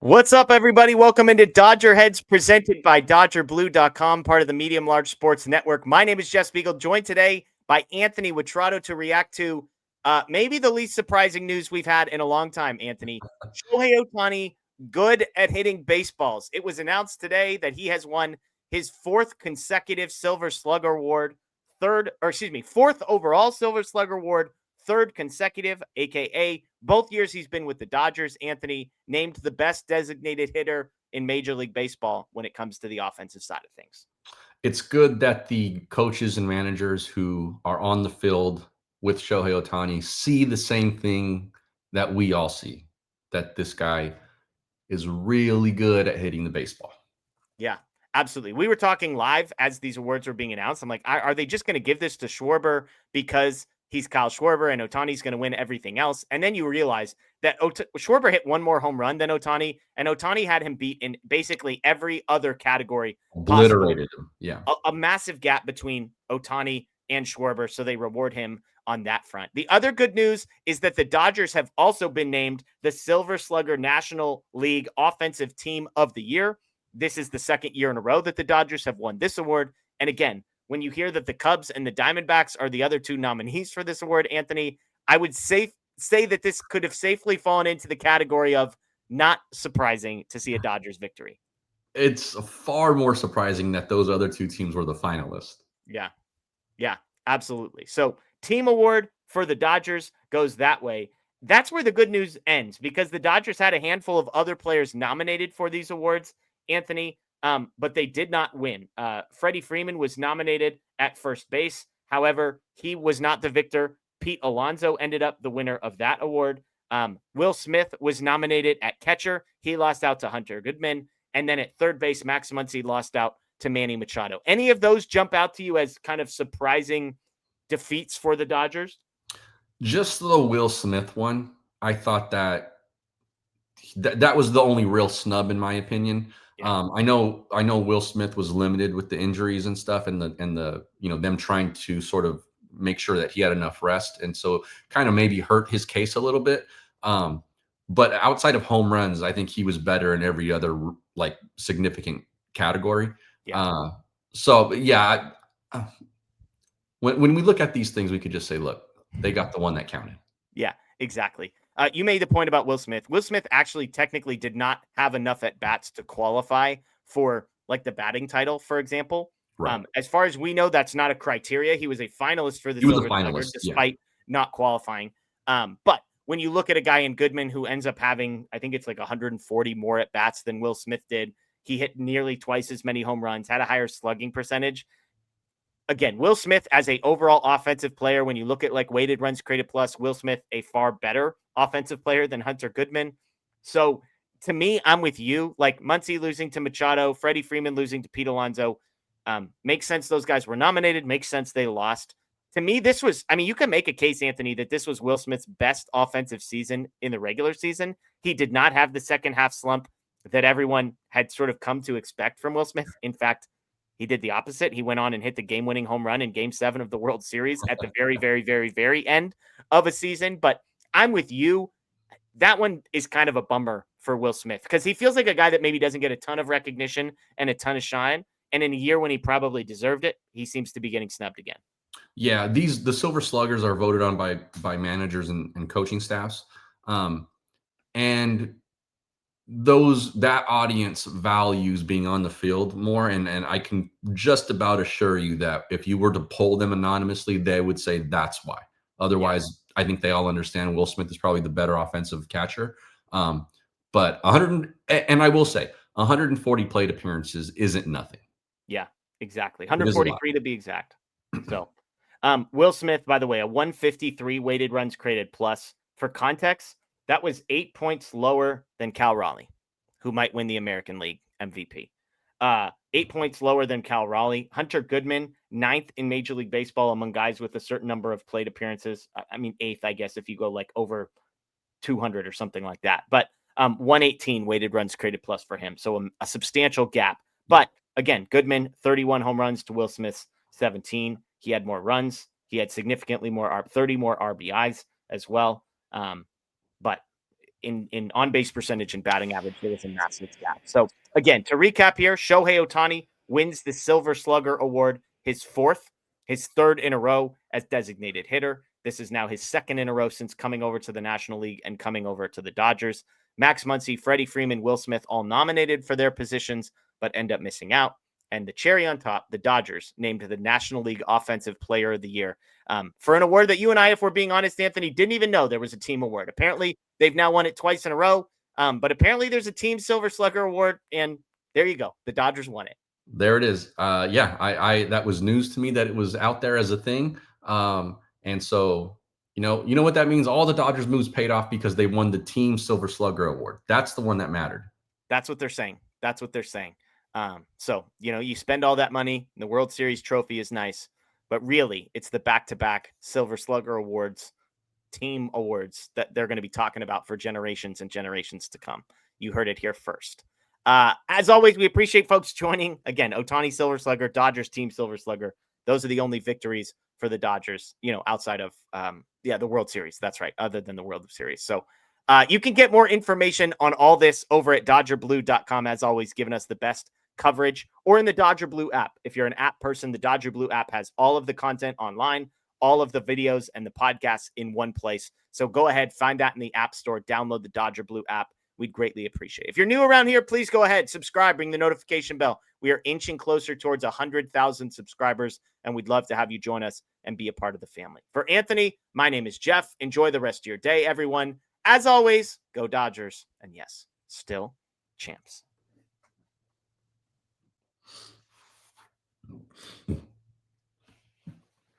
What's up, everybody? Welcome into DodgerHeads, presented by DodgerBlue.com, part of the Medium Large Sports Network. My name is Jeff Spiegel, joined today by Anthony Witrado to react to maybe the least surprising news we've had in a long time, Anthony. Shohei Ohtani, good at hitting baseballs. It was announced today that he has won his fourth consecutive Silver Slugger Award, fourth overall Silver Slugger Award, third consecutive, aka both years he's been with the Dodgers. Anthony named the best designated hitter in Major League Baseball when it comes to the offensive side of things. It's good that the coaches and managers who are on the field with Shohei Ohtani see the same thing that we all see, that this guy is really good at hitting the baseball. Yeah, absolutely. We were talking live as these awards were being announced. I'm like, are they just going to give this to Schwarber because he's Kyle Schwarber and Ohtani's going to win everything else? And then you realize that Schwarber hit one more home run than Ohtani, and Ohtani had him beat in basically every other category possible. Obliterated him. Yeah. A massive gap between Ohtani and Schwarber, so they reward him on that front. The other good news is that the Dodgers have also been named the Silver Slugger National League Offensive Team of the Year. This is the second year in a row that the Dodgers have won this award. And again, when you hear that the Cubs and the Diamondbacks are the other two nominees for this award, Anthony, I would say that this could have safely fallen into the category of not surprising to see a Dodgers victory. It's far more surprising that those other two teams were the finalists. Yeah, absolutely. So team award for the Dodgers goes that way. That's where the good news ends, because the Dodgers had a handful of other players nominated for these awards, Anthony, but they did not win. Freddie Freeman was nominated at first base. However, he was not the victor. Pete Alonso ended up the winner of that award. Will Smith was nominated at catcher. He lost out to Hunter Goodman. And then at third base, Max Muncy lost out to Manny Machado. Any of those jump out to you as kind of surprising defeats for the Dodgers? Just the Will Smith one, I thought that was the only real snub in my opinion. Yeah. I know Will Smith was limited with the injuries and stuff, and the them trying to sort of make sure that he had enough rest, and so kind of maybe hurt his case a little bit. But outside of home runs, I think he was better in every other like significant category. Yeah. When we look at these things, we could just say, look, they got the one that counted. Yeah, exactly. You made the point about Will Smith. Will Smith actually technically did not have enough at bats to qualify for like the batting title, for example. Right. As far as we know, that's not a criteria. He was a finalist for the Silver Slugger despite not qualifying. But when you look at a guy in Goodman who ends up having, I think it's like 140 more at bats than Will Smith did. He hit nearly twice as many home runs, had a higher slugging percentage. Again, Will Smith as a overall offensive player, when you look at like weighted runs created plus, Will Smith a far better offensive player than Hunter Goodman. So to me, I'm with you. Like Muncy losing to Machado, Freddie Freeman losing to Pete Alonso. Makes sense those guys were nominated. Makes sense they lost. To me, this was, I mean, you can make a case, Anthony, that this was Will Smith's best offensive season in the regular season. He did not have the second half slump that everyone had sort of come to expect from Will Smith. In fact, he did the opposite. He went on and hit the game-winning home run in Game 7 of the World Series at the very, very, very, very end of a season. But I'm with you. That one is kind of a bummer for Will Smith because he feels like a guy that maybe doesn't get a ton of recognition and a ton of shine. And in a year when he probably deserved it, he seems to be getting snubbed again. Yeah, the Silver Sluggers are voted on by managers and coaching staffs, and that audience values being on the field more. And I can just about assure you that if you were to poll them anonymously, they would say that's why. Otherwise, I think they all understand Will Smith is probably the better offensive catcher. But 100, and I will say 140 plate appearances isn't nothing. Yeah, exactly. 143 to be exact. So. Will Smith, by the way, a 153 weighted runs created plus. For context, that was 8 points lower than Cal Raleigh, who might win the American League MVP. 8 points lower than Cal Raleigh. Hunter Goodman, 9th in Major League Baseball among guys with a certain number of plate appearances. I mean, 8th, I guess, if you go like over 200 or something like that. But 118 weighted runs created plus for him. So a substantial gap. But again, Goodman, 31 home runs to Will Smith's 17. He had more runs. He had significantly more, 30 more RBIs as well. But in on-base percentage and batting average, there was a massive gap. So again, to recap here, Shohei Ohtani wins the Silver Slugger Award, his third in a row as designated hitter. This is now his second in a row since coming over to the National League and coming over to the Dodgers. Max Muncy, Freddie Freeman, Will Smith all nominated for their positions, but end up missing out. And the cherry on top, the Dodgers named the National League Offensive Player of the Year for an award that you and I, if we're being honest, Anthony, didn't even know there was a team award. Apparently, they've now won it twice in a row, but apparently there's a team Silver Slugger Award, and there you go. The Dodgers won it. There it is. Yeah, I that was news to me that it was out there as a thing. And so, you know what that means? All the Dodgers moves paid off because they won the team Silver Slugger Award. That's the one that mattered. That's what they're saying. So, you spend all that money, the World Series trophy is nice, but really it's the back-to-back Silver Slugger Awards, team awards that they're going to be talking about for generations and generations to come. You heard it here first. As always, we appreciate folks joining. Again, Ohtani Silver Slugger, Dodgers team Silver Slugger. Those are the only victories for the Dodgers, outside of, the World Series. That's right. Other than the World Series. So, you can get more information on all this over at DodgerBlue.com, as always, giving us the best coverage, or in the Dodger Blue app. If you're an app person, the Dodger Blue app has all of the content online, all of the videos and the podcasts in one place. So go ahead, find that in the App Store, download the Dodger Blue app. We'd greatly appreciate it. If you're new around here, please go ahead, subscribe, ring the notification bell. We are inching closer towards 100,000 subscribers, and we'd love to have you join us and be a part of the family. For Anthony, my name is Jeff. Enjoy the rest of your day, everyone. As always, go Dodgers, and yes, still champs.